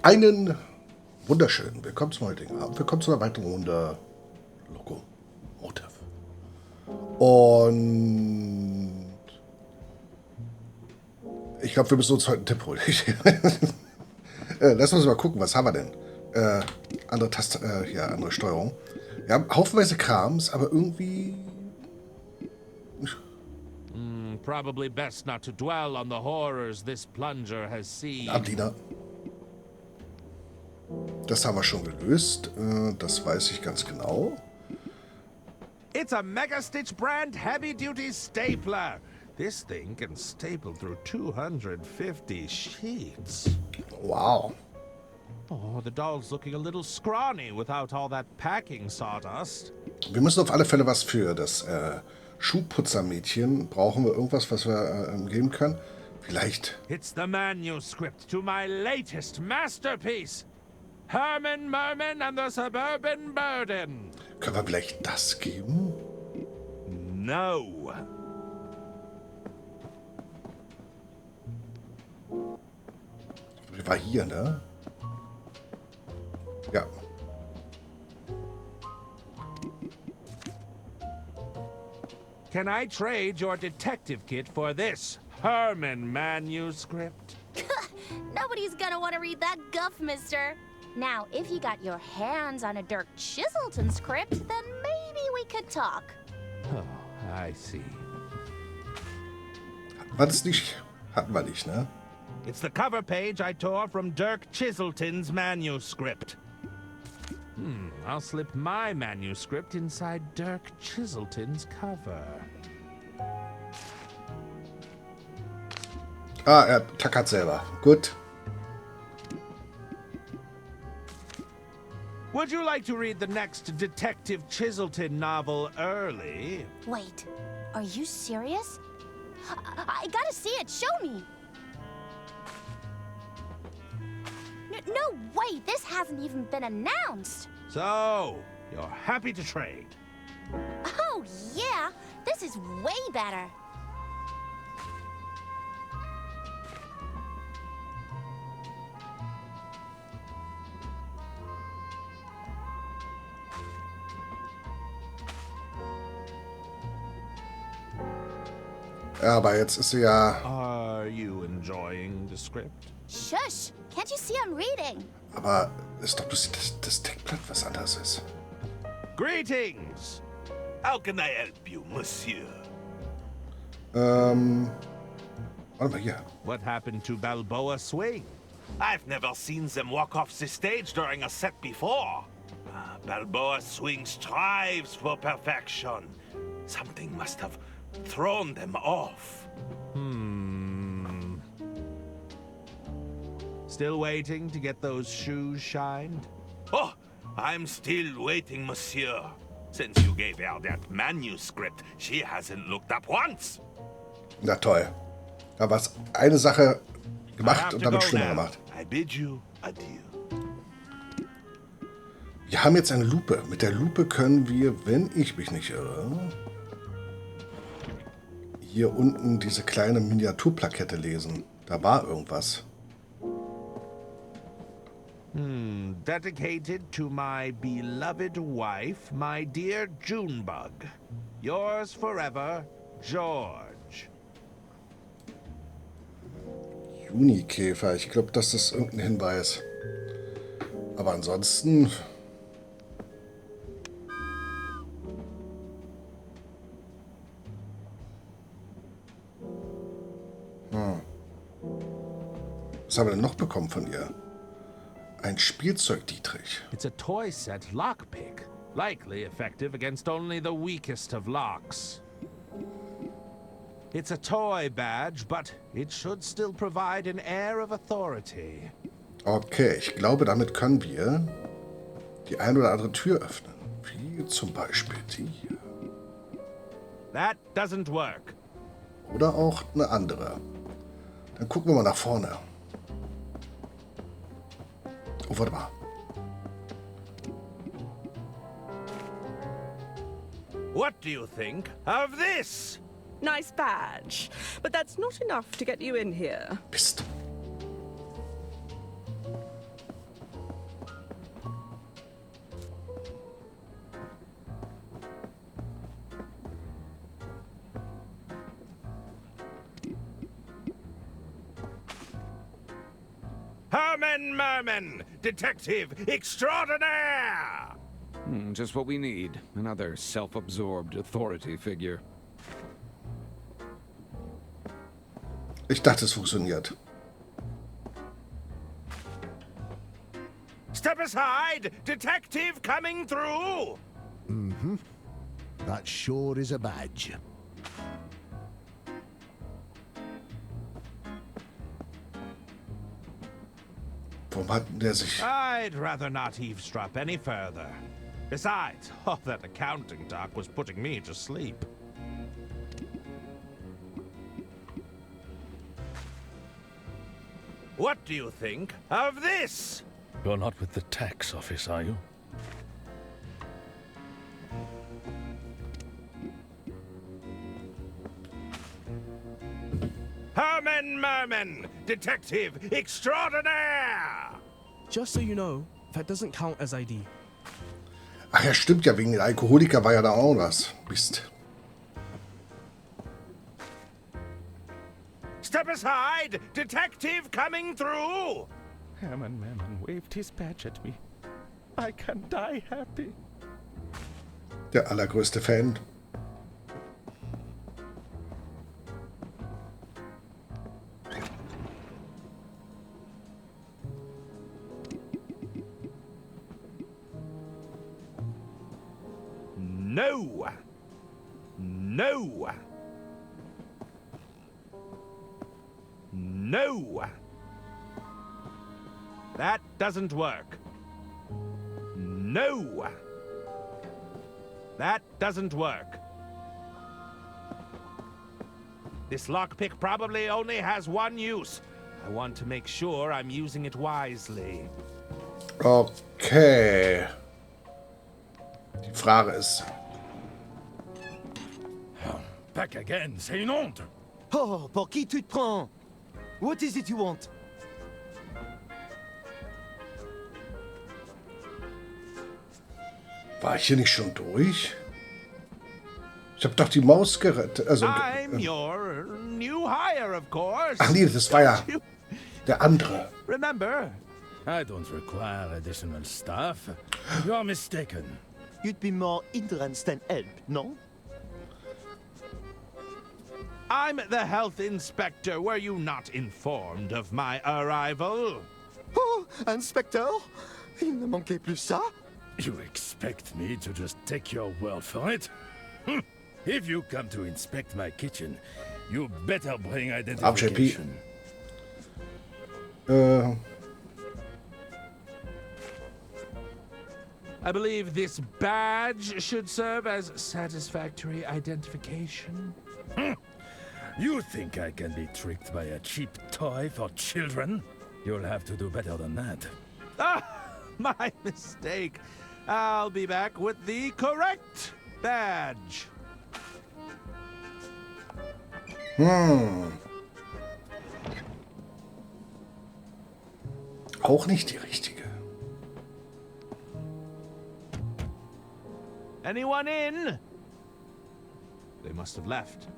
Einen wunderschönen Willkommen zum heutigen Abend. Willkommen zu einer weiteren Runde LOCO MOTIVE. Und ich glaube, wir müssen uns heute einen Tipp holen. Lass uns mal gucken, was haben wir denn? Andere Taste, andere Steuerung. Wir haben haufenweise Krams, aber irgendwie... Probably best not to dwell on the horrors this plunger has seen. Abdiener. Das haben wir schon gelöst. Das weiß ich ganz genau. It's a Mega-Stitch brand heavy-duty stapler. This thing can staple through 250 sheets. Wow. Oh, the doll's looking a little scrawny without all that packing sawdust. Wir müssen auf alle Fälle was für das Schuhputzermädchen. Brauchen wir irgendwas, was wir geben können? Vielleicht. It's the manuscript to my latest masterpiece. Herman Merman and the Suburban Burden. Können wir vielleicht das geben? No. War hier, ne? Ja. Can I trade your detective kit for this Herman manuscript? Nobody's gonna want to read that guff, mister. Now, if you got your hands on a Dirk Chiselton script, then maybe we could talk. Oh, I see. War das nicht? Hatten wir nicht, ne? It's the cover page I tore from Dirk Chiselton's manuscript. I'll slip my manuscript inside Dirk Chiselton's cover. Ah, er tackert selber. Gut. Would you like to read the next Detective Chiselton novel early? Wait, are you serious? I gotta see it. Show me. No way, this hasn't even been announced. So, you're happy to trade. Oh, yeah, this is way better. Ja, aber jetzt ist sie ja... Are you enjoying the script? Shush, can't you see I'm reading? Aber ist doch bloß das Deckblatt was anderes ist. Greetings! How can I help you, monsieur? Warte mal hier. What happened to Balboa Swing? I've never seen them walk off the stage during a set before. Balboa Swing strives for perfection. Something must have thrown them off. Still waiting to get those shoes shined? Oh, I'm still waiting, monsieur. Since you gave her that manuscript, she hasn't looked up once. Na toll. Da war eine Sache I gemacht have und to damit go schlimmer now. gemacht. I bid you adieu. Wir haben jetzt eine Lupe. Mit der Lupe können wir, wenn ich mich nicht irre, hier unten diese kleine Miniaturplakette lesen. Da war irgendwas. Dedicated to my beloved wife, my dear Junebug. Yours forever, George. Junikäfer. Ich glaube, das ist irgendein Hinweis. Aber ansonsten... Was haben wir denn noch bekommen von ihr? Ein Spielzeug, Dietrich. It's a toy set lockpick. Likely effective against only the weakest of locks. It's a toy badge, but it should still provide an air of authority. Okay, ich glaube, damit können wir die ein oder andere Tür öffnen. Wie zum Beispiel die hier. That doesn't work. Oder auch eine andere. Dann gucken wir mal nach vorne. Oh, warte mal. What do you think of this? Nice badge, but that's not enough to get you in here. Mist. Herman Merman, Detective Extraordinaire! Just what we need. Another self-absorbed authority figure. Ich dachte, es funktioniert. Step aside! Detective coming through! That sure is a badge. Warum hat der sich... I'd rather not eavesdrop any further. Besides, all that accounting talk was putting me to sleep. What do you think of this? You're not with the tax office, are you? Herman Merman, Detective Extraordinaire! Just so you know, that doesn't count as ID. Ach ja, stimmt ja, wegen den Alkoholiker war ja da auch was. Mist. Step aside! Detective coming through! Herman Merman waved his badge at me. I can die happy. Der allergrößte Fan. No! No! No! That doesn't work. No! That doesn't work. This lockpick probably only has one use. I want to make sure I'm using it wisely. Okay. Die Frage ist... Back again, c'est une honte! Oh, pour qui tu te prends? What is it you want? War ich hier nicht schon durch? Ich habe doch die Maus gerettet. Also, I'm your new hire, of course. ach nee, das war ja der andere. Remember? I don't require additional staff. You're mistaken. You'd be more hindrance than help, no? I'm the health inspector. Were you not informed of my arrival? Oh, Inspector? Il ne manquait plus ça? You expect me to just take your word for it? If you come to inspect my kitchen, you better bring identification. I believe this badge should serve as satisfactory identification. You think I can be tricked by a cheap toy for children? You'll have to do better than that. Ah, my mistake. I'll be back with the correct badge. Auch nicht die richtige. Anyone in? They must have left.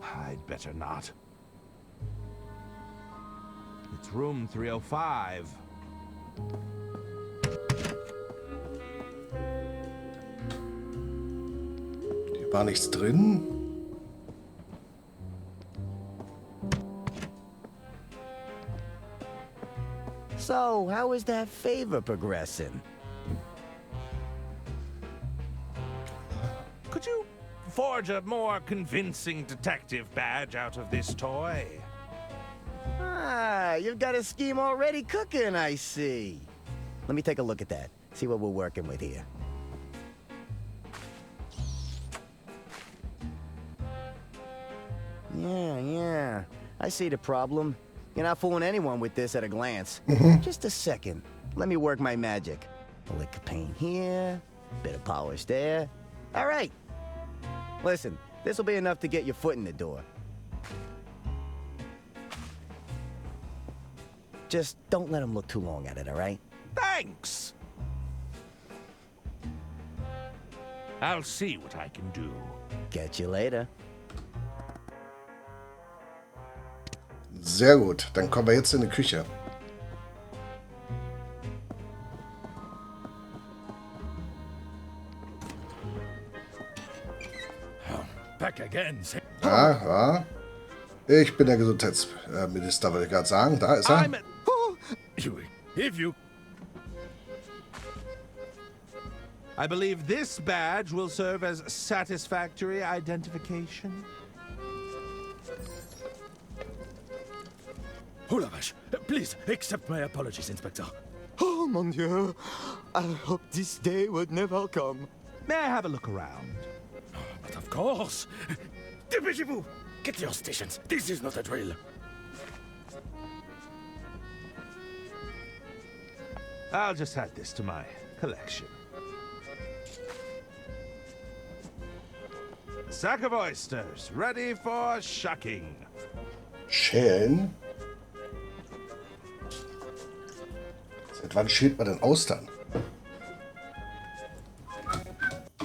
I'd better not. It's room 305. Hier war nichts drin. So, how is that favor progressing? Could you forge a more convincing detective badge out of this toy? Ah, you've got a scheme already cooking, I see. Let me take a look at that. See what we're working with here. Yeah. I see the problem. You're not fooling anyone with this at a glance. Just a second. Let me work my magic. A lick of paint here, bit of polish there. All right. Listen, this will be enough to get your foot in the door. Just don't let him look too long at it, all right? Thanks! I'll see what I can do. Catch you later. Sehr gut. Dann kommen wir jetzt in die Küche. Back again. Ja. Ich bin der Gesundheitsminister, wollte ich gerade sagen. Da ist er. I believe this badge will serve as satisfactory identification. Oh la vache. Please, accept my apologies, Inspector. Oh, mon Dieu. I hope this day would never come. May I have a look around? But of course. Dépêchez-vous. Get to your stations. This is not a drill. I'll just add this to my collection. Sack of oysters, ready for shucking. Schälen? Seit wann schält man denn Austern?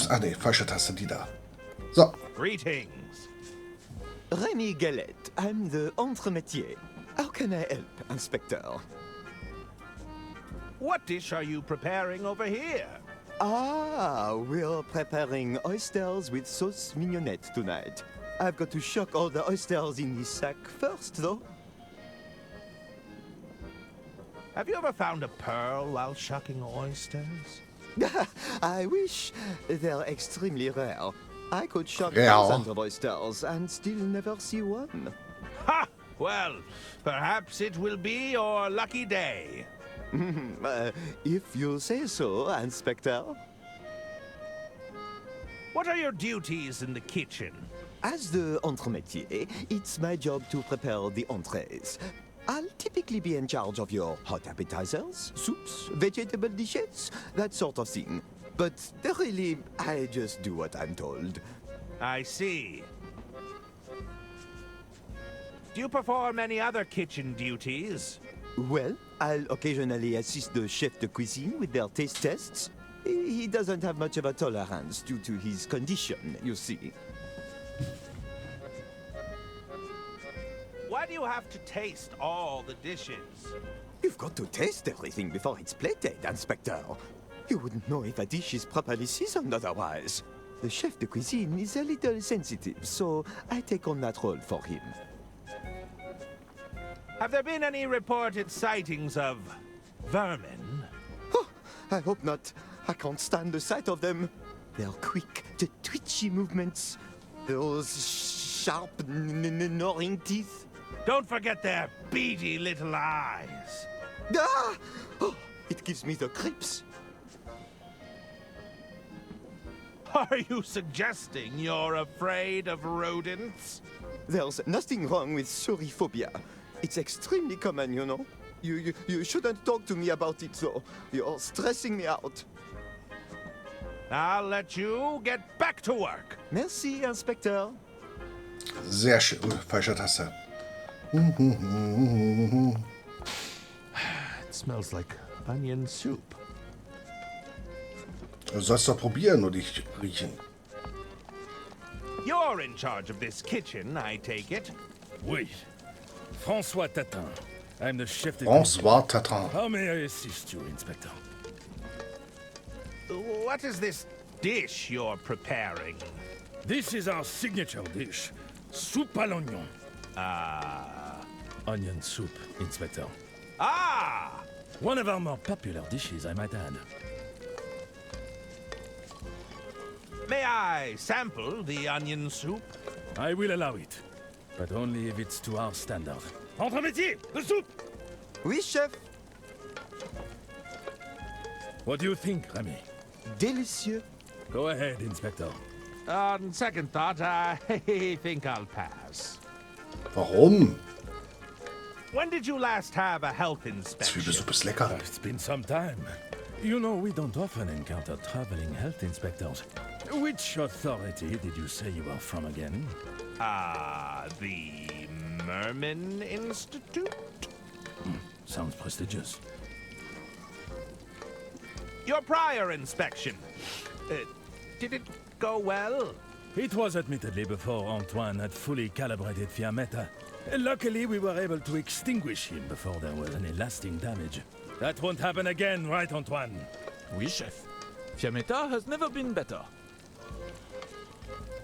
Ach nee, falsche Taste, die da. So. Greetings. Remy Galette, I'm the entremetier. How can I help, Inspector? What dish are you preparing over here? Ah, we're preparing oysters with sauce mignonette tonight. I've got to shuck all the oysters in this sack first, though. Have you ever found a pearl while shucking oysters? I wish. They're extremely rare. I could shuck Rare. thousands of oysters and still never see one. Ha! Well, perhaps it will be your lucky day. If you say so, Inspector. What are your duties in the kitchen? As the entremetier, it's my job to prepare the entrees. I'll typically be in charge of your hot appetizers, soups, vegetable dishes, that sort of thing. But really, I just do what I'm told. I see. Do you perform any other kitchen duties? Well, I'll occasionally assist the chef de cuisine with their taste tests. He doesn't have much of a tolerance due to his condition, you see. Why do you have to taste all the dishes? You've got to taste everything before it's plated, Inspector. You wouldn't know if a dish is properly seasoned otherwise. The chef de cuisine is a little sensitive, so I take on that role for him. Have there been any reported sightings of vermin? Oh, I hope not. I can't stand the sight of them. They're quick, the twitchy movements. Those sharp, gnawing teeth. Don't forget their beady little eyes. Ah! Oh, it gives me the creeps. Are you suggesting you're afraid of rodents? There's nothing wrong with suriphobia. It's extremely common, you know. You shouldn't talk to me about it, though. You're stressing me out. I'll let you get back to work. Merci, Inspector. Sehr schön. Falsche Taste. It smells like onion soup. Du sollst doch probieren und nicht riechen. You're in charge of this kitchen, I take it. Oui. François Tatin. I'm the chef de François Tatin. How may I assist you, Inspector? What is this dish you're preparing? This is our signature dish. Soupe à l'oignon. Onion soup, Inspector. Ah! One of our more popular dishes, I might add. May I sample the onion soup? I will allow it, but only if it's to our standard. Entremetier, the soup! Oui, chef. What do you think, Remy? Délicieux. Go ahead, Inspector. On second thought, I think I'll pass. Warum? When did you last have a health inspection? Zwiebelsuppe ist lecker. It's been some time. You know, we don't often encounter traveling health inspectors. Which authority did you say you are from again? The Merman Institute? Sounds prestigious. Your prior inspection. Did it go well? It was admittedly before Antoine had fully calibrated Fiammetta. Luckily, we were able to extinguish him before there was any lasting damage. That won't happen again, right, Antoine? Oui, chef. Fiammetta has never been better.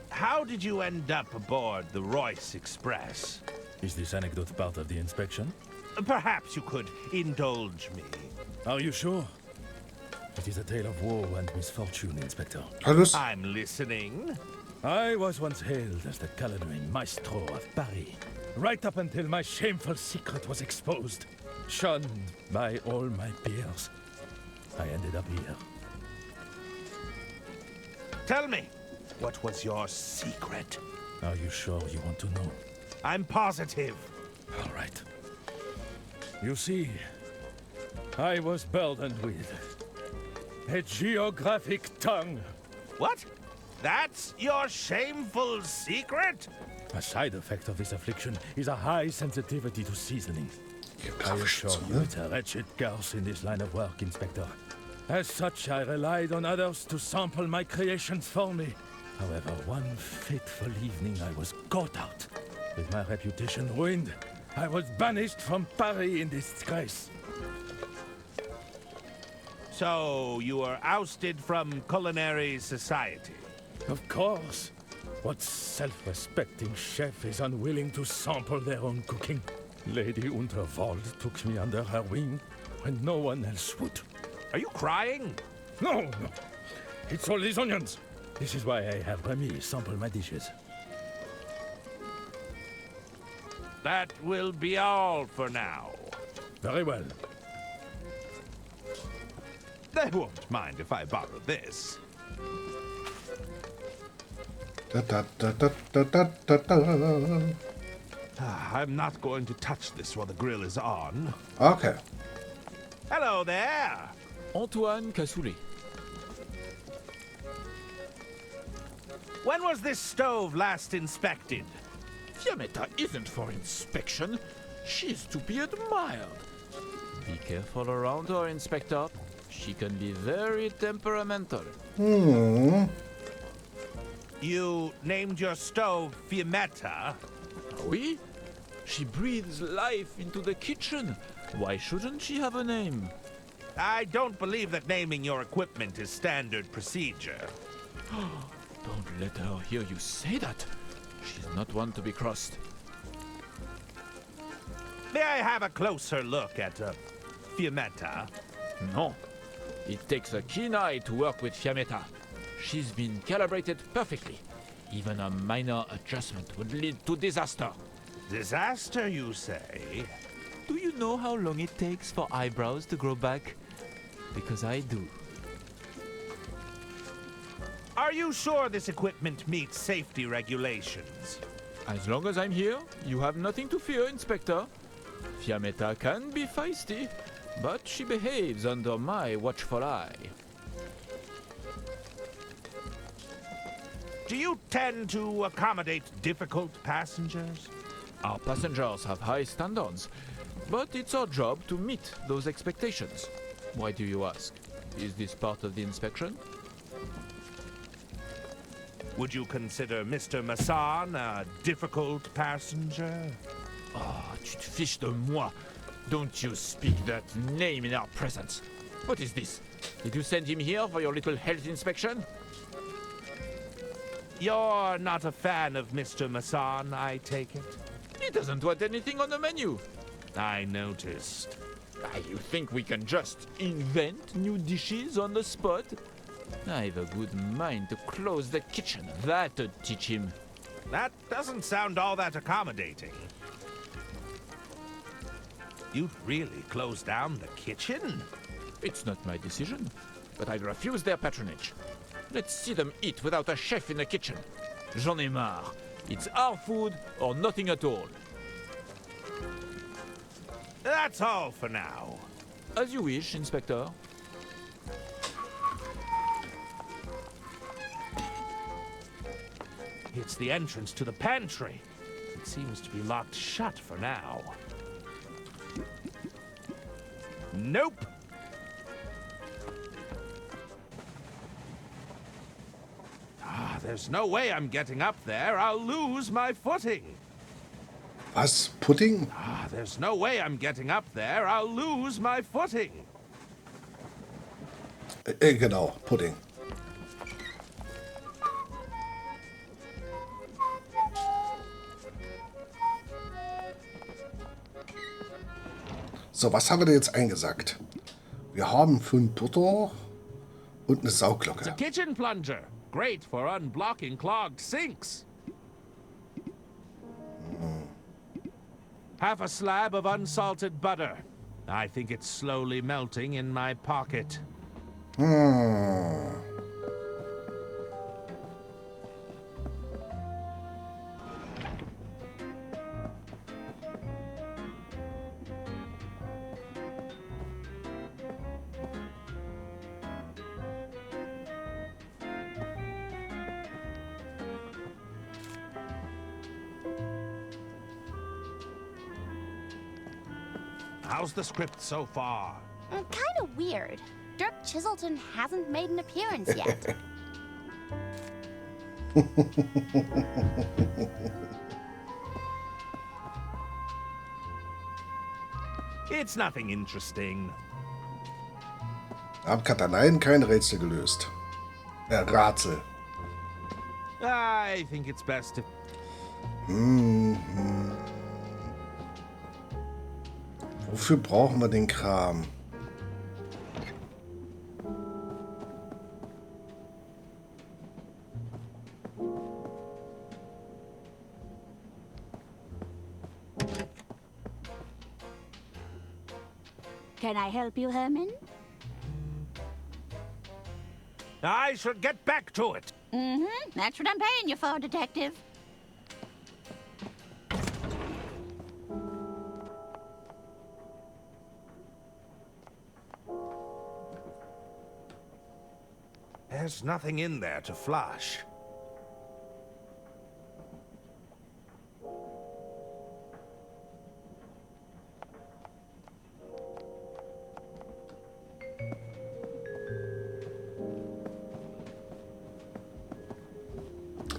How did you end up aboard the Royce Express? Is this anecdote part of the inspection? Perhaps you could indulge me. Are you sure? It is a tale of woe and misfortune, Inspector. I'm listening. I was once hailed as the culinary maestro of Paris, right up until my shameful secret was exposed. Shunned by all my peers. I ended up here. Tell me, what was your secret? Are you sure you want to know? I'm positive. All right. You see, I was burdened with a geographic tongue. What? That's your shameful secret? A side effect of this affliction is a high sensitivity to seasoning. I assure you it's a wretched curse in this line of work, Inspector. As such, I relied on others to sample my creations for me. However, one fateful evening I was caught out. With my reputation ruined, I was banished from Paris in disgrace. So, you were ousted from culinary society? Of course. What self-respecting chef is unwilling to sample their own cooking? Lady Unterwald took me under her wing when no one else would. Are you crying? No. It's all these onions. This is why I have Remy sample my dishes. That will be all for now. Very well. They won't mind if I borrow this. I'm not going to touch this while the grill is on. Okay. Hello there. Antoine Cassoulet. When was this stove last inspected? Fiammetta isn't for inspection. She's to be admired. Be careful around her, Inspector. She can be very temperamental. You named your stove Fiammetta? Oui? She breathes life into the kitchen. Why shouldn't she have a name? I don't believe that naming your equipment is standard procedure. Don't let her hear you say that. She's not one to be crossed. May I have a closer look at Fiammetta? No. It takes a keen eye to work with Fiammetta. She's been calibrated perfectly. Even a minor adjustment would lead to disaster. Disaster, you say? Do you know how long it takes for eyebrows to grow back? Because I do. Are you sure this equipment meets safety regulations? As long as I'm here, you have nothing to fear, Inspector. Fiammetta can be feisty, but she behaves under my watchful eye. Do you tend to accommodate difficult passengers? Our passengers have high standards, but it's our job to meet those expectations. Why do you ask? Is this part of the inspection? Would you consider Mr. Masson a difficult passenger? Ah, tu te fiches de moi. Don't you speak that name in our presence. What is this? Did you send him here for your little health inspection? You're not a fan of Mr. Masson, I take it? He doesn't want anything on the menu. I noticed. You think we can just invent new dishes on the spot? I've a good mind to close the kitchen. That'd teach him. That doesn't sound all that accommodating. You'd really close down the kitchen? It's not my decision, but I refuse their patronage. Let's see them eat without a chef in the kitchen. J'en ai marre. It's our food or nothing at all. That's all for now. As you wish, Inspector. It's the entrance to the pantry. It seems to be locked shut for now. Nope. There's no way I'm getting up there. I'll lose my footing. Was? Pudding? Ah, there's no way I'm getting up there. I'll lose my footing. Genau, Pudding. So, was haben wir denn jetzt eingesagt? Wir haben 5 Butter und eine It's a Sauglocke. kitchen plunger. Great for unblocking clogged sinks. Half a slab of unsalted butter. I think it's slowly melting in my pocket. How's the script so far? Kind of weird. Dirk Chiselton hasn't made an appearance yet. It's nothing interesting. Haben Kataneien kein Rätsel gelöst. Ratsel. I think it's best if... Wofür brauchen wir den Kram? Can I help you, Herman? I should get back to it. That's what I'm paying you for, Detective. There's nothing in there to flush.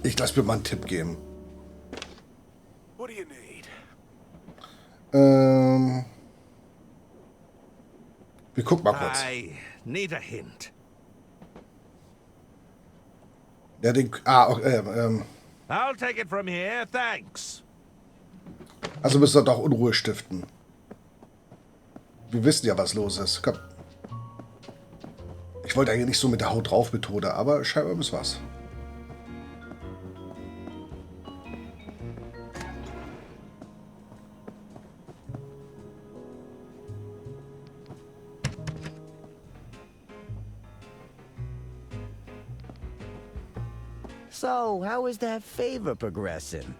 Ich lasse mir mal einen Tipp geben. What do you need? Wir gucken mal kurz. I need a hint. Ja, den, I'll take it from here, thanks. also müssen wir doch Unruhe stiften. Wir wissen ja, was los ist. Komm. Ich wollte eigentlich nicht so mit der Haut drauf Methode, aber scheinbar ist was. So, how is that favor progressing?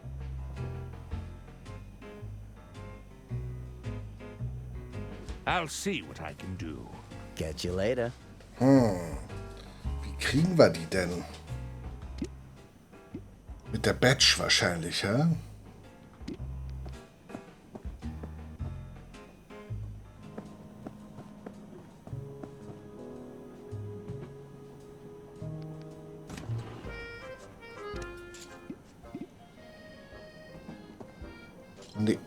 I'll see what I can do. Catch you later. Wie kriegen wir die denn? Mit der Badge wahrscheinlich, hä? Nee.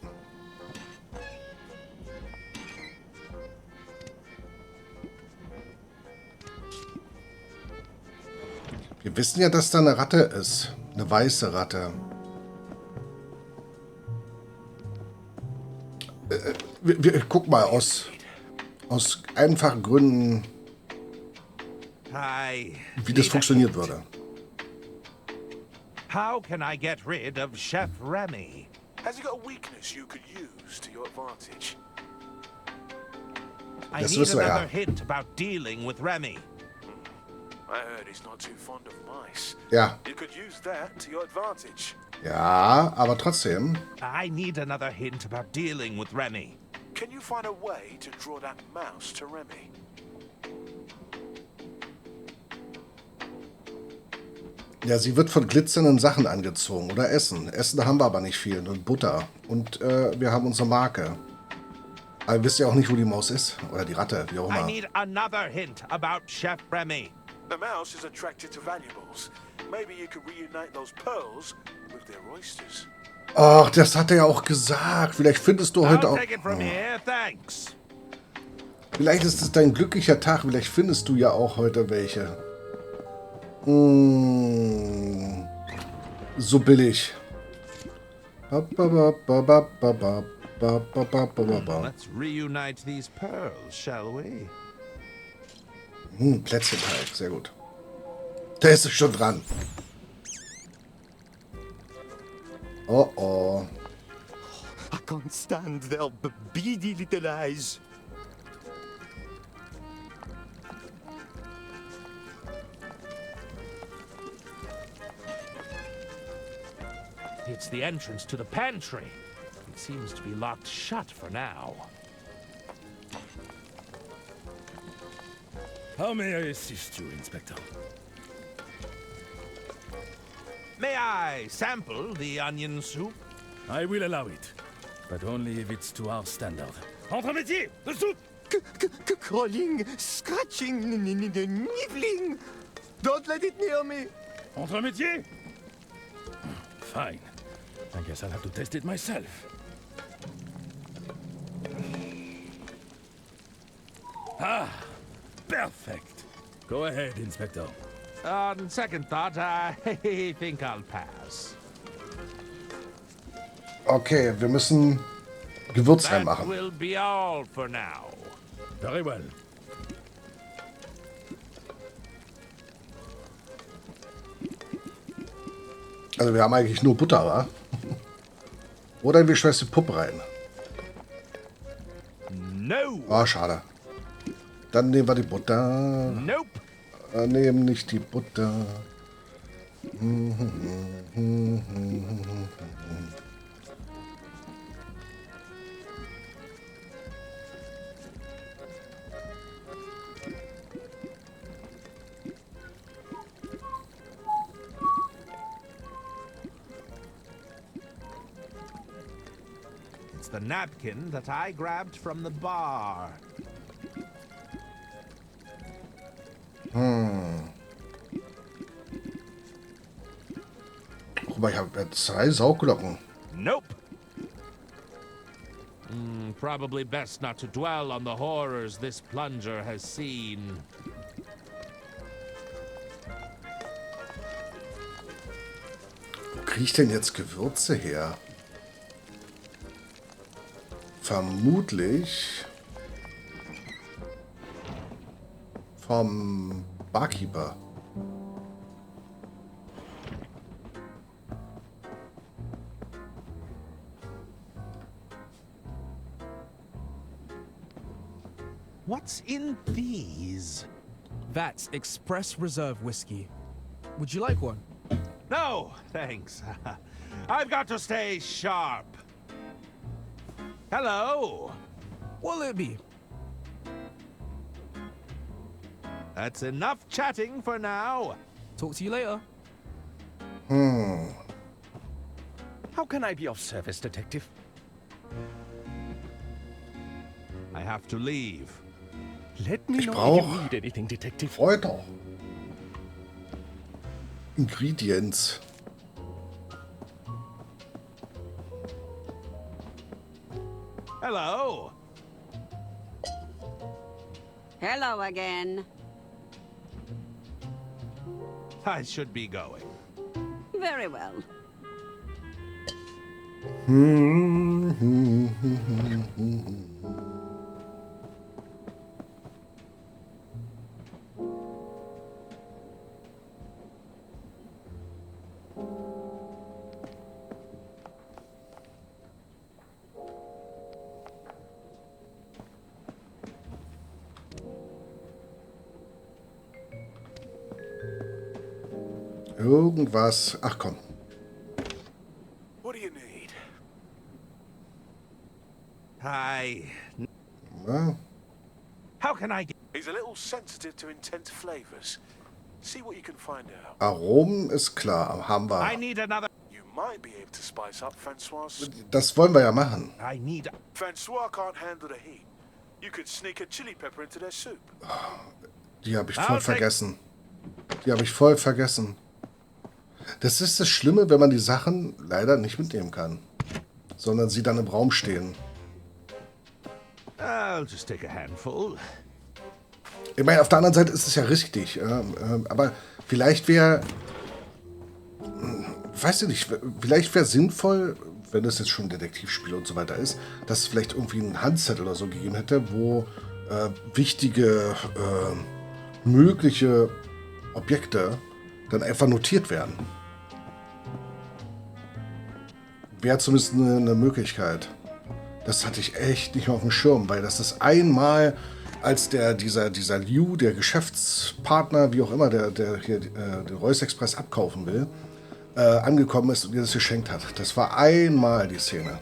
Wir wissen ja, dass da eine Ratte ist. Eine weiße Ratte. Guck mal, aus einfachen Gründen, wie das funktionieren würde. How can I get rid of Chef Remy? Has he got a weakness you could use to your advantage? I Das need wissen wir ja. another hint about dealing with Remy. I heard he's not too fond of mice. Ja. You could use that to your advantage. Ja, aber trotzdem. I need another hint about dealing with Remy. Can you find a way to draw that mouse to Remy? Ja, sie wird von glitzernden Sachen angezogen oder Essen. Essen haben wir aber nicht viel, nur Butter. Und wir haben unsere Marke. Aber ihr wisst ja auch nicht, wo die Maus ist. Oder die Ratte, wie auch I immer. need another hint about Chef Remy. The mouse is attracted to valuables. Maybe you could reunite those pearls with their oysters. Ach, das hat er ja auch gesagt. Vielleicht findest du heute auch... Vielleicht ist es dein glücklicher Tag. Vielleicht findest du ja auch heute welche. So billig. Let's reunite these pearls, shall we? Plätzchenteig, sehr gut. Der ist schon dran. Oh oh. I can't stand their beady little eyes. It's the entrance to the pantry. It seems to be locked shut for now. How may I assist you, Inspector? May I sample the onion soup? I will allow it, but only if it's to our standard. Entre métier, the soup! Crawling, scratching, nibbling. Don't let it near me. Entre métier? Fine. I guess I'll have to test it myself. Ah, perfect. Go ahead, Inspector. On second thought, I think I'll pass. Okay, wir müssen Gewürz That reinmachen. will be all for now. Very well. Also wir haben eigentlich nur Butter, wa? Oder wir schmeißen die Puppe rein. No. Ah, schade. Dann nehmen wir die Butter. Nope. Nehmen nicht die Butter. It's the napkin that I grabbed from the bar. Guck mal, ich habe ja 2 Saugglocken. Nope. Probably best not to dwell on the horrors this plunger has seen. Wo kriege ich denn jetzt Gewürze her? Vermutlich vom Barkeeper. What's in these? That's Express Reserve whiskey. Would you like one? No, thanks. I've got to stay sharp. Hello. What'll it be? That's enough chatting for now. Talk to you later. How can I be of service, Detective? I have to leave. Let me Ich know if brauche you need anything, Detective. Kräuter. Ingredients. Hello. Hello again. I should be going. Very well. Irgendwas. Ach komm. What do you need? Hi. Na? How can I get... He's a little sensitive to intense flavors. See what you can find out. Aromen ist klar. Haben I wir. need another... You might be able to spice up Francois. Das wollen wir ja machen. I need... Francois can't handle the heat. You could sneak a chili pepper into their soup. Die habe ich voll vergessen. Die habe ich voll vergessen. Das ist das Schlimme, wenn man die Sachen leider nicht mitnehmen kann, sondern sie dann im Raum stehen. I'll just take a handful. Ich meine, auf der anderen Seite ist es ja richtig, aber vielleicht wäre, weiß ich nicht, vielleicht wäre sinnvoll, wenn es jetzt schon ein Detektivspiel und so weiter ist, dass es vielleicht irgendwie ein Handzettel oder so gegeben hätte, wo wichtige, mögliche Objekte dann einfach notiert werden. Wäre zumindest eine Möglichkeit. Das hatte ich echt nicht mehr auf dem Schirm, weil das ist einmal, als dieser Liu, der Geschäftspartner, wie auch immer, der hier den Reus Express abkaufen will, angekommen ist und ihr das geschenkt hat. Das war einmal die Szene.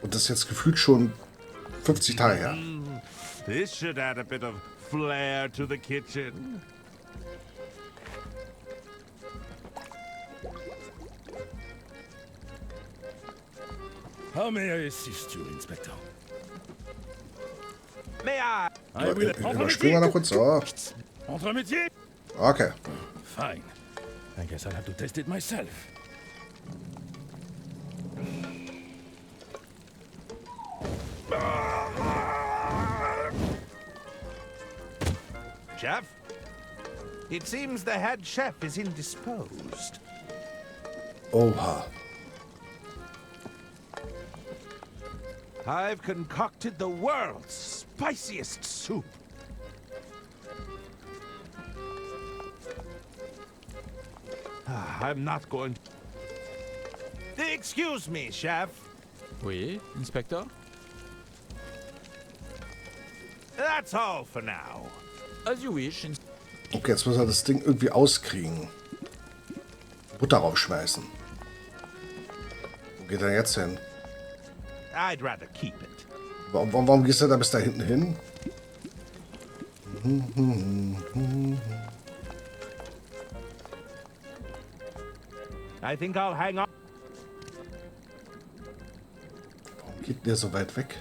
Und das ist jetzt gefühlt schon 50 Tage her. This should add a bit of flair to the kitchen. How may I assist you, Inspector? May I? Überspringen wir noch kurz. Oh. Entre métier? Okay. Fine. I guess I'll have to test it myself. Chef? It seems the head chef is indisposed. Oha. I've concocted the world's spiciest soup. I'm not going to... Excuse me, Chef. Oui, Inspector? That's all for now. As you wish. Okay, jetzt müssen wir das Ding irgendwie auskriegen. Butter raufschmeißen. Wo geht er jetzt hin? I'd rather keep it. Warum gehst du da bis da hinten hin? I think I'll hang on. Warum geht der so weit weg?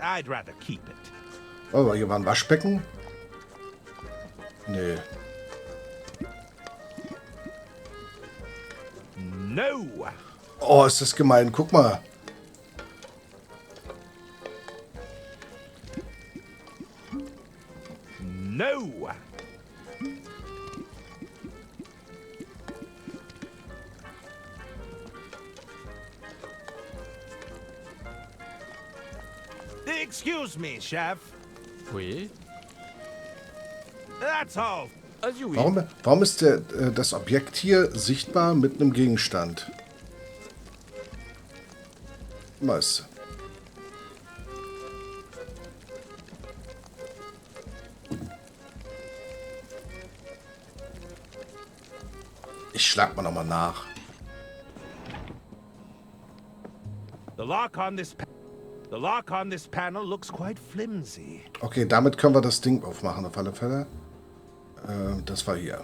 I'd rather keep it. Oh, hier war ein Waschbecken? Nee. No. Oh, ist das gemein. Guck mal. No. Excuse me, Chef. Oui. That's all. As you wish. Warum ist das Objekt hier sichtbar mit einem Gegenstand? Was? Ich schlag mal nochmal nach. The lock on this panel looks quite flimsy. Okay, damit können wir das Ding aufmachen, auf alle Fälle. Das war hier.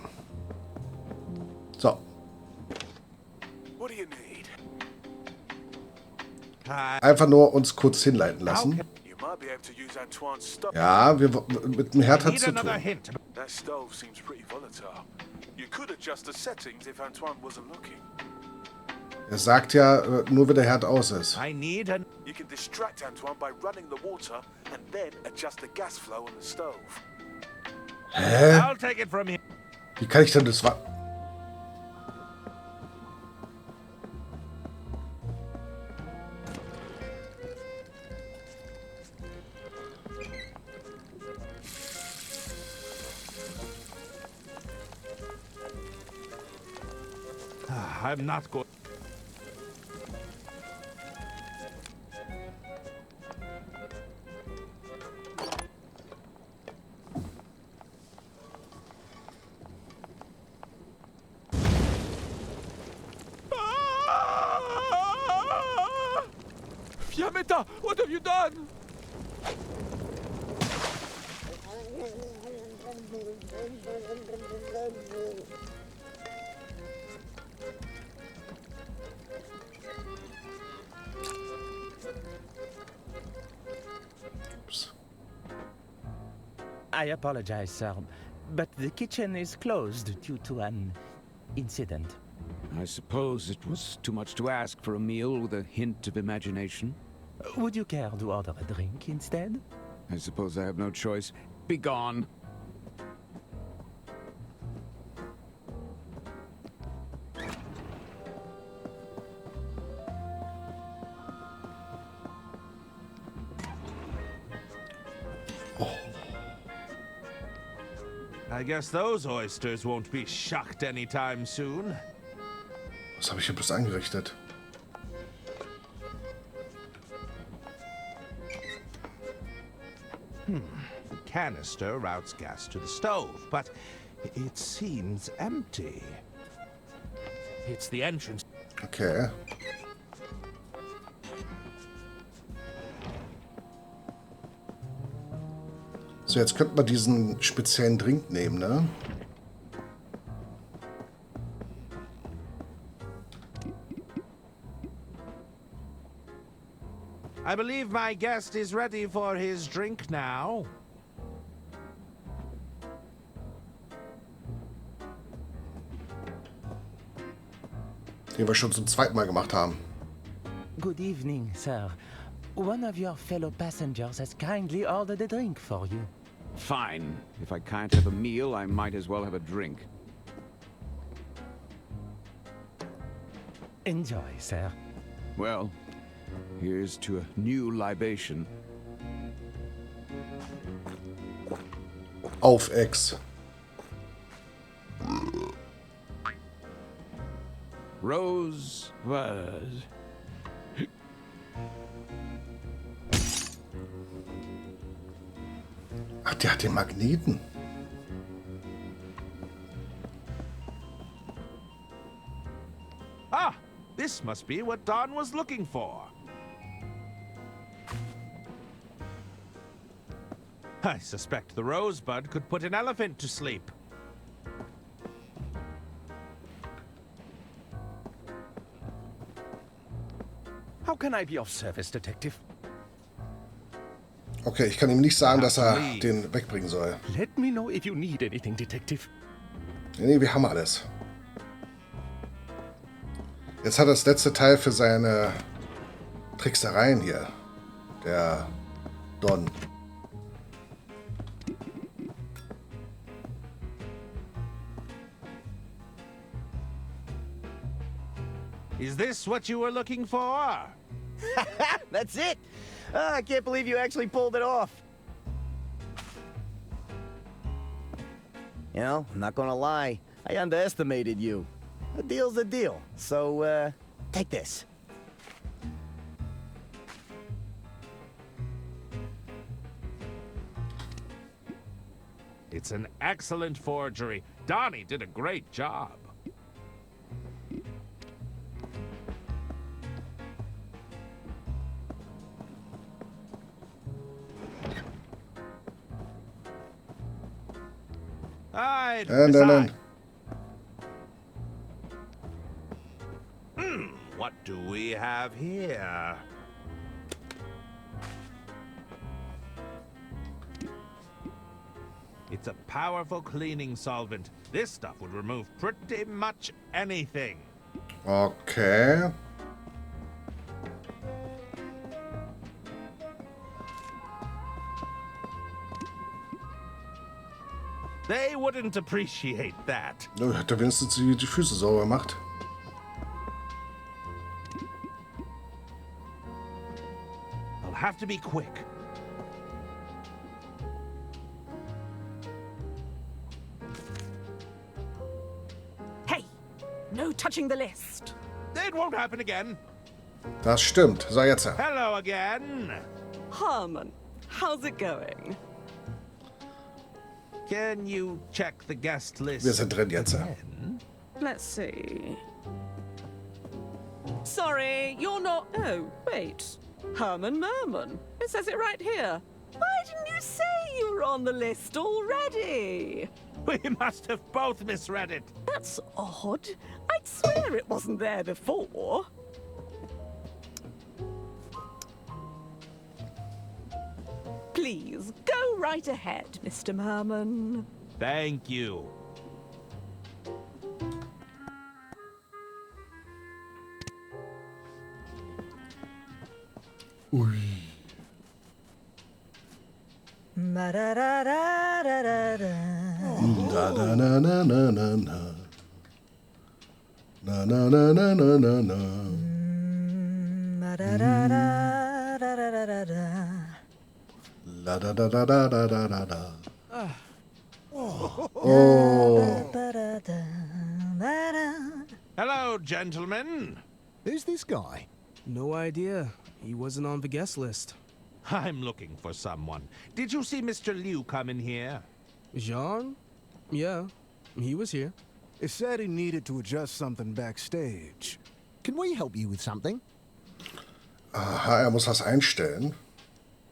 So. What do you need? Einfach nur uns kurz hinleiten lassen. You might be able to use Antoine's stove. Ja, mit dem Herd hat es zu tun. That stove seems pretty volatile. You could adjust the settings if Antoine wasn't looking. Er sagt ja, nur wenn der Herd aus ist. You can distract Antoine by running the water and then adjust the gas flow on the stove. Hä? I'll take it from here. Wie kann ich denn das... I'm not going. Fiametta, what have you done? Ups. I apologize, sir, but the kitchen is closed due to an incident. I suppose it was too much to ask for a meal with a hint of imagination. Would you care to order a drink instead? I suppose I have no choice. Be gone. I guess those oysters won't be shucked anytime soon. Was habe ich hier bloß angerichtet? The canister routes gas to the stove, but it seems empty. It's the entrance. Okay. So, jetzt könnte man diesen speziellen Drink nehmen, ne? I believe my guest is ready for his drink now. Den wir schon zum zweiten Mal gemacht haben. Good evening, sir. One of your fellow passengers has kindly ordered a drink for you. Fine. If I can't have a meal, I might as well have a drink. Enjoy, sir. Well, here's to a new libation. Auf Ex. Rose was. Ach, der hat den Magneten. Ah, this must be what Don was looking for. I suspect the rosebud could put an elephant to sleep. How can I be of service, Detective? Okay, ich kann ihm nicht sagen, dass er den wegbringen soll. Let me know if you need anything, Detective. Nee, wir haben alles. Jetzt hat er das letzte Teil für seine Tricksereien hier. Der Don. Is this what you were looking for? That's it! I can't believe you actually pulled it off. You know, I'm not gonna lie. I underestimated you. A deal's a deal. So, take this. It's an excellent forgery. Donnie did a great job. Nein. What do we have here? It's a powerful cleaning solvent. This stuff would remove pretty much anything. Okay. They wouldn't appreciate that. Nö, hat er wenigstens die Füße sauber gemacht. I'll have to be quick. Hey, no touching the list. It won't happen again. Das stimmt. So, jetzt. Hello again. Harmon, how's it going? Can you check the guest list? Wir sind drin jetzt. Let's see. Sorry, you're not... Oh, wait. Herman Merman. It says it right here. Why didn't you say you were on the list already? We must have both misread it. That's odd. I'd swear it wasn't there before. Please, go right ahead, Mr. Merman. Thank you. Ui. Da da da da da da da. Na na na na na na na. Na na na na na na na. Da da da da da da da da. La da da da da da da da da. Oh. Hello, gentlemen. Who's this guy? No idea. He wasn't on the guest list. I'm looking for someone. Did you see Mr. Liu come in here? Jean? Yeah, he was here. It said he needed to adjust something backstage. Can we help you with something? Aha, muss was einstellen.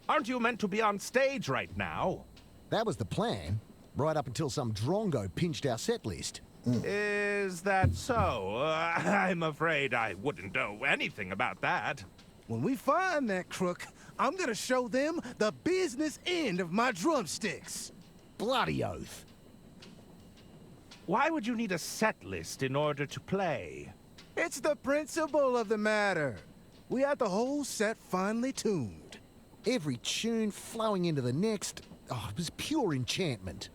Aren't you meant to be on stage right now? That was the plan, right up until some drongo pinched our set list. Is that so? I'm afraid I wouldn't know anything about that. When we find that crook, I'm gonna show them the business end of my drumsticks. Bloody oath. Why would you need a set list in order to play? It's the principle of the matter. We had the whole set finely tuned. Every tune flowing into the next, it was pure enchantment.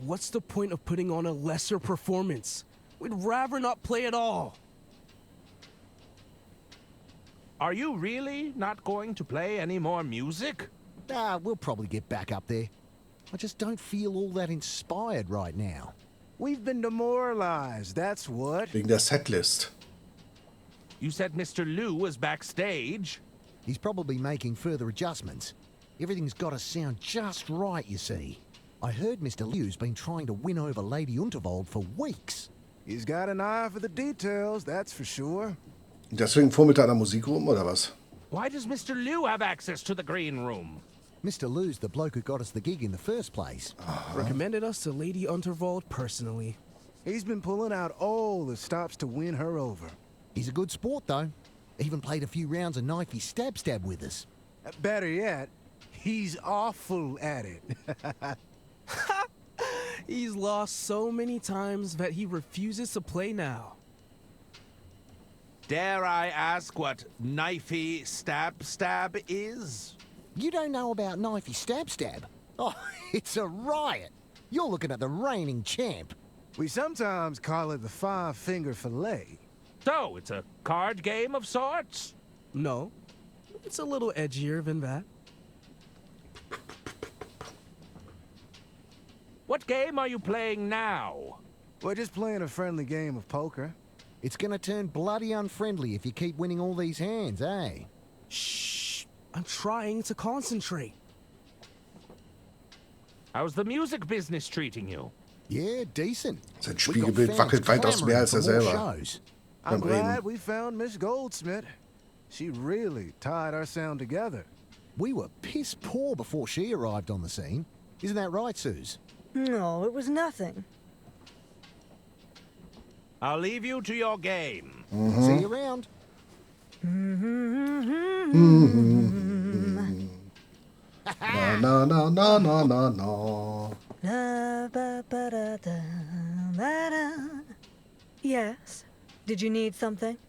What's the point of putting on a lesser performance? We'd rather not play at all. Are you really not going to play any more music? We'll probably get back up there. I just don't feel all that inspired right now. We've been demoralized, that's what. Wegen der Setlist. You said Mr. Liu was backstage? He's probably making further adjustments. Everything's got to sound just right, you see. I heard Mr. Liu's been trying to win over Lady Unterwald for weeks. He's got an eye for the details, that's for sure. Deswegen fuhr mit einer Musik rum, oder was? Why does Mr. Liu have access to the green room? Mr. Liu's the bloke who got us the gig in the first place. Recommended us to Lady Unterwald personally. He's been pulling out all the stops to win her over. He's a good sport, though. Even played a few rounds of knifey stab with us. Better yet, he's awful at it. He's lost so many times that he refuses to play now. Dare I ask what knifey stab is? You don't know about knifey stab? Oh, it's a riot. You're looking at the reigning champ. We sometimes call it the five-finger fillet. So, it's a card game of sorts? No, it's a little edgier than that. What game are you playing now? We're just playing a friendly game of poker. It's gonna turn bloody unfriendly if you keep winning all these hands, eh? Shh! I'm trying to concentrate. How's the music business treating you? Yeah, decent. Sein Spiegelbild wackelt weitaus mehr als er selber. I'm glad we found Miss Goldsmith. She really tied our sound together. We were piss poor before she arrived on the scene. Isn't that right, Suze? No, it was nothing. I'll leave you to your game. See you around. Na na na na na na. Yes. Did you need something?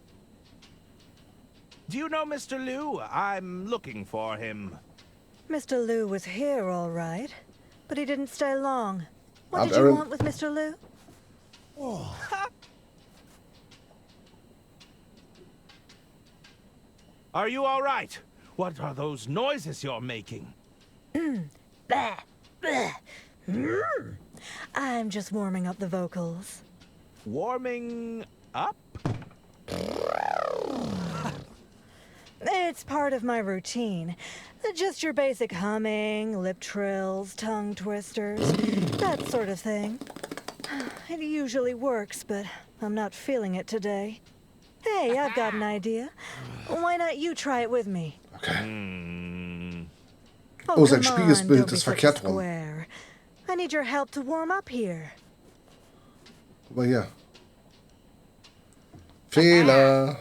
Do you know Mr. Liu? I'm looking for him. Mr. Liu was here, all right. But he didn't stay long. What did you want with Mr. Liu? Oh. Are you all right? What are those noises you're making? Bah, bah. I'm just warming up the vocals. Warming up? It's part of my routine. Just your basic humming, lip trills, tongue twisters, that sort of thing. It usually works, but I'm not feeling it today. Hey, I've got an idea. Why not you try it with me? Okay. Oh, sein come Spiegelbild on, ist don't be verkehrt such a rum. square. I need your help to warm up here. Guck mal hier. Fehler.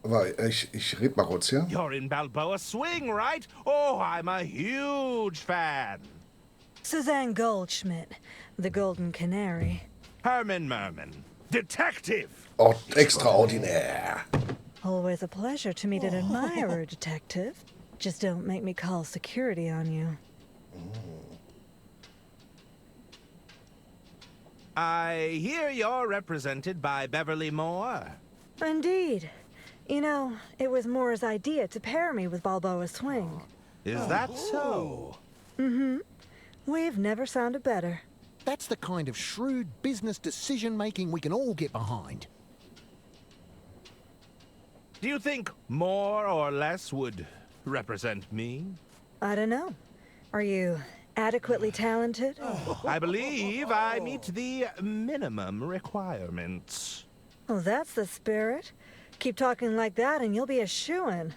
Aber ich red mal kurz hier. You're in Balboa Swing, right? Oh, I'm a huge fan. Suzanne Goldschmidt, the Golden Canary. Herman Merman, detective. Oh, extraordinär. Always a pleasure to meet an admirer, detective. Just don't make me call security on you. I hear you're represented by Beverly Moore. Indeed. You know, it was Moore's idea to pair me with Balboa Swing. Is that so? Mm-hmm. We've never sounded better. That's the kind of shrewd business decision-making we can all get behind. Do you think more or less would represent me? I don't know. Are you adequately talented? I believe I meet the minimum requirements. Oh, that's the spirit. Keep talking like that and you'll be a shoo-in.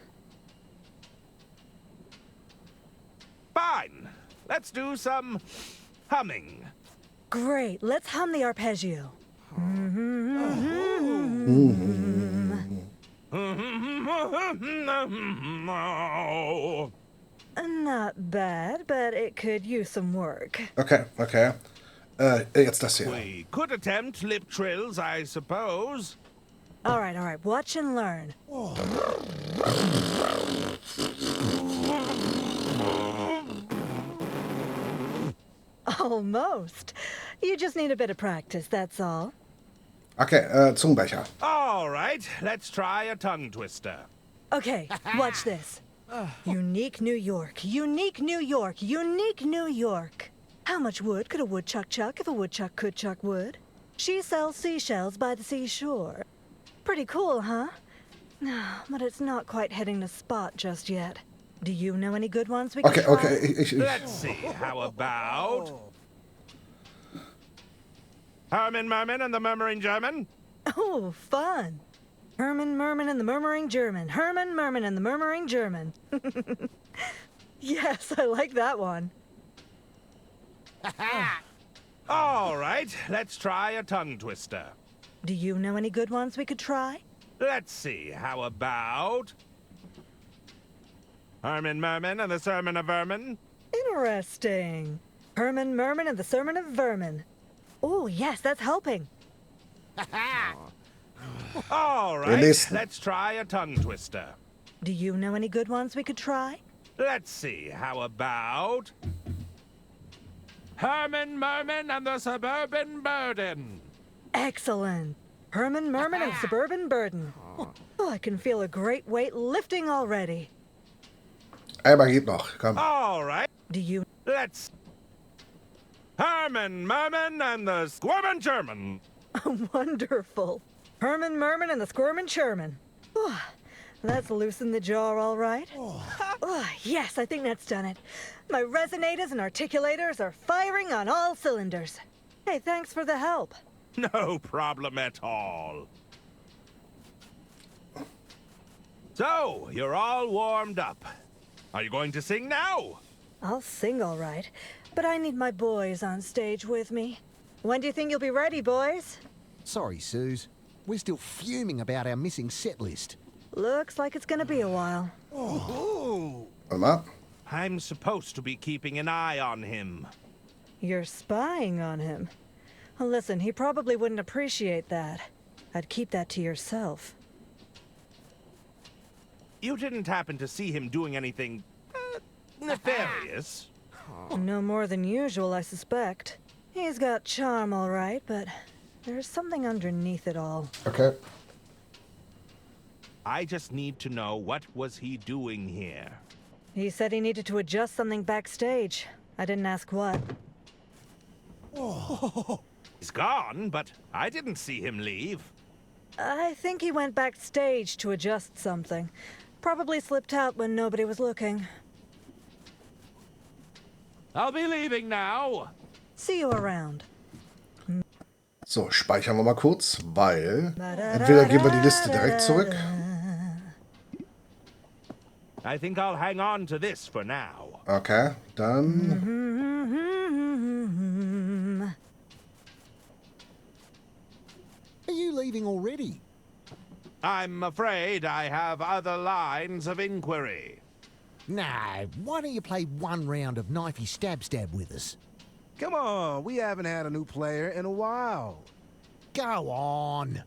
Fine. Let's do some humming. Great. Let's hum the arpeggio. Not bad, but it could use some work. Okay. Jetzt das hier. We could attempt lip trills, I suppose. All right. Watch and learn. Almost. You just need a bit of practice, that's all. Okay, Zungenbrecher. All right, let's try a tongue twister. Okay, watch this. Unique New York, unique New York, unique New York. How much wood could a woodchuck chuck if a woodchuck could chuck wood? She sells seashells by the seashore. Pretty cool, huh? But it's not quite hitting the spot just yet. Do you know any good ones we can try? Okay. Let's see, how about... Herman Merman and the Murmuring German? Oh, fun. Herman Merman and the Murmuring German. Herman Merman and the Murmuring German. Yes, I like that one. All right, let's try a tongue twister. Do you know any good ones we could try? Let's see, how about... Herman Merman and the Sermon of Vermin? Interesting. Herman Merman and the Sermon of Vermin. Oh, yes, that's helping. All right, let's try a tongue twister. Do you know any good ones we could try? Let's see, how about... Herman Merman and the Suburban Burden? Excellent. Herman Merman and the Suburban Burden. Oh, I can feel a great weight lifting already. Einmal geht noch, komm. All right. Do you... Let's... Herman Merman and the Squirmin' German. Wonderful. Herman Merman and the Squirmin' Sherman. Oh, that's loosened the jaw all right. Oh, yes, I think that's done it. My resonators and articulators are firing on all cylinders. Hey, thanks for the help. No problem at all. So, you're all warmed up. Are you going to sing now? I'll sing all right, but I need my boys on stage with me. When do you think you'll be ready, boys? Sorry, Suze. We're still fuming about our missing set list. Looks like it's gonna be a while. I'm supposed to be keeping an eye on him. You're spying on him? Listen, he probably wouldn't appreciate that. I'd keep that to yourself. You didn't happen to see him doing anything... nefarious? No more than usual, I suspect. He's got charm, all right, but there's something underneath it all. Okay. I just need to know what was he doing here. He said he needed to adjust something backstage. I didn't ask what. He's gone, but I didn't see him leave. I think he went backstage to adjust something. Probably slipped out when nobody was looking. I'll be leaving now. See you around. So, speichern wir mal kurz, weil entweder gehen wir die Liste direkt zurück. I think I'll hang on to this for now. Okay, dann... Are you leaving already? I'm afraid I have other lines of inquiry. Nah, why don't you play one round of knifey stab with us? Come on, we haven't had a new player in a while. Go on.